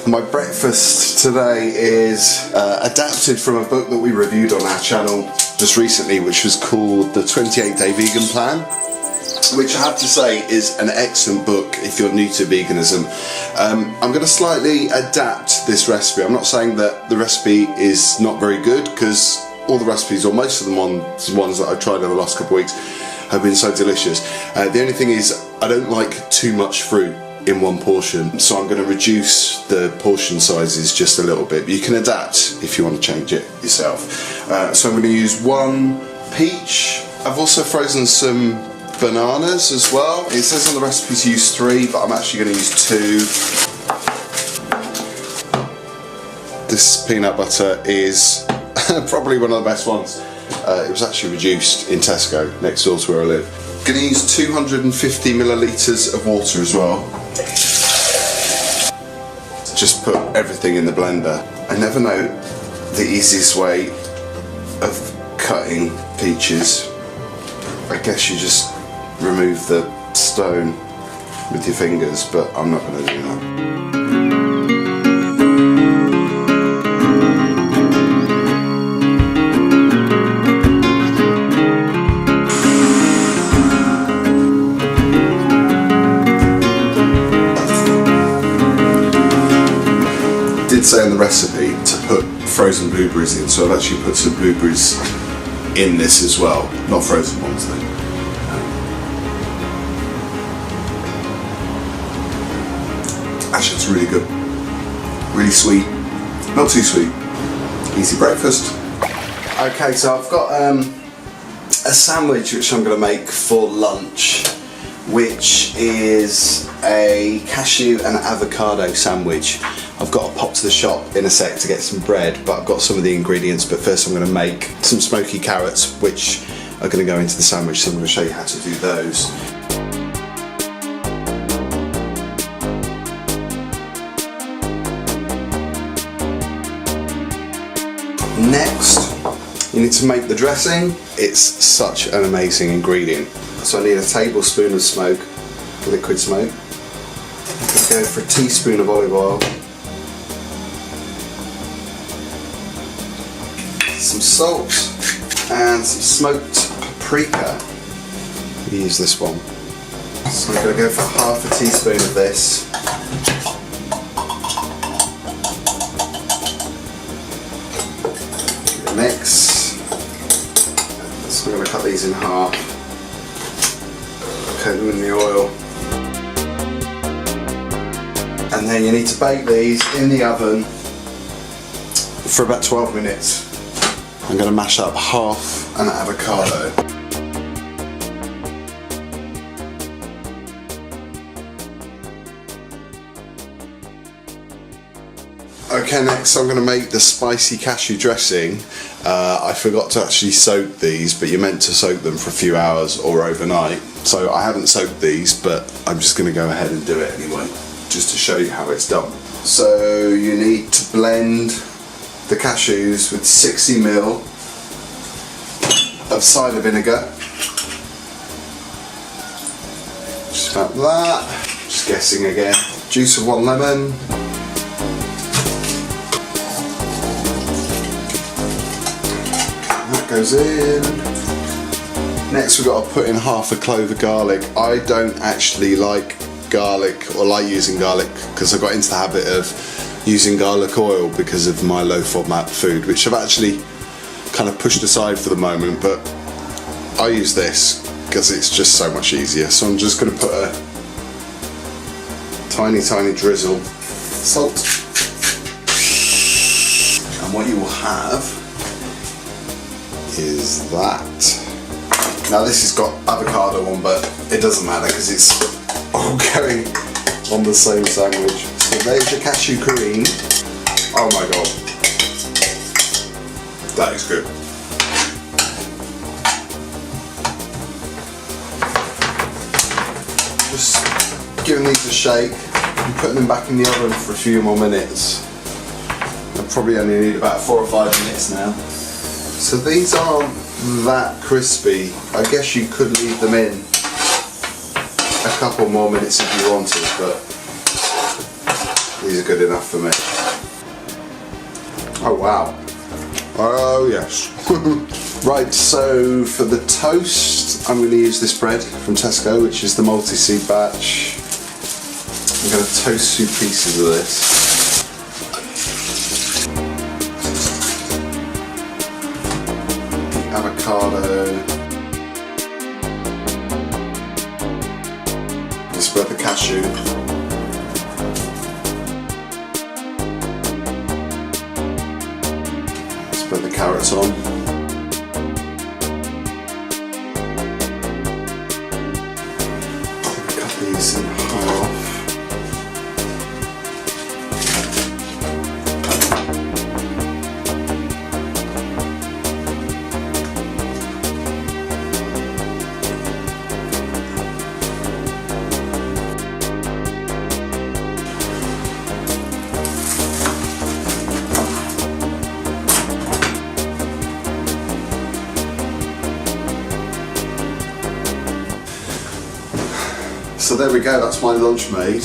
My breakfast today is adapted from a book that we reviewed on our channel just recently, which was called The 28-Day Vegan Plan, which I have to say is an excellent book if you're new to veganism. I'm going to slightly adapt this recipe. I'm not saying that the recipe is not very good, because all the recipes, or most of the ones that I've tried over the last couple of weeks, have been so delicious. The only thing is, I don't like too much fruit in one portion, so I'm going to reduce the portion sizes just a little bit. You can adapt if you want to change it yourself. So I'm going to use 1 peach. I've also frozen some bananas as well. It says on the recipe to use 3, but I'm actually going to use 2. This peanut butter is probably one of the best ones. It was actually reduced in Tesco next door to where I live. Going to use 250 millilitres of water as well. Just put everything in the blender. I never know the easiest way of cutting peaches. I guess you just remove the stone with your fingers, but I'm not going to do that. Say on the recipe to put frozen blueberries in, so I've actually put some blueberries in this as well, not frozen ones though. Actually, it's really good, really sweet, not too sweet. Easy breakfast. Okay, so I've got a sandwich which I'm going to make for lunch, which is a cashew and avocado sandwich. I've got to pop to the shop in a sec to get some bread, but I've got some of the ingredients. But first I'm going to make some smoky carrots, which are going to go into the sandwich, so I'm going to show you how to do those. Next, you need to make the dressing. It's such an amazing ingredient. So I need a tablespoon of smoke, liquid smoke. Let's go for a teaspoon of olive oil. Some salt and some smoked paprika. We use this one. So I'm going to go for half a teaspoon of this. Mix. So I'm going to cut these in half. Coat them in the oil. And then you need to bake these in the oven for about 12 minutes. I'm going to mash up half an avocado. Okay, next I'm going to make the spicy cashew dressing. I forgot to actually soak these, but you're meant to soak them for a few hours or overnight. So I haven't soaked these, but I'm just going to go ahead and do it anyway, just to show you how it's done. So you need to blend the cashews with 60 ml of cider vinegar. Just about that. Just guessing again. Juice of 1 lemon. That goes in. Next we've got to put in half a clove of garlic. I don't actually like garlic or like using garlic because I got into the habit of using garlic oil because of my low FODMAP food, which I've actually kind of pushed aside for the moment, but I use this because it's just so much easier. So I'm just going to put a tiny drizzle of salt, and what you will have is that. Now this has got avocado on, but it doesn't matter because it's all going on the same sandwich. So there's your cashew cream. Oh my god, that is good. Just giving these a shake and putting them back in the oven for a few more minutes. I probably only need about 4 or 5 minutes now. So these aren't that crispy. I guess you could leave them in a couple more minutes if you wanted, but These are good enough for me. Oh wow. Oh yes. Right, so for the toast, I'm going to use this bread from Tesco, which is the multi-seed batch. I'm going to toast 2 pieces of this. Avocado. Spread the cashew. Spread the carrots on. Cut these in half. So there we go, that's my lunch made,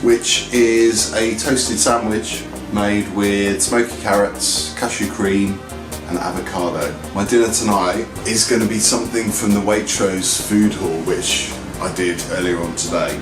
which is a toasted sandwich made with smoky carrots, cashew cream and avocado. My dinner tonight is going to be something from the Waitrose food haul, which I did earlier on today.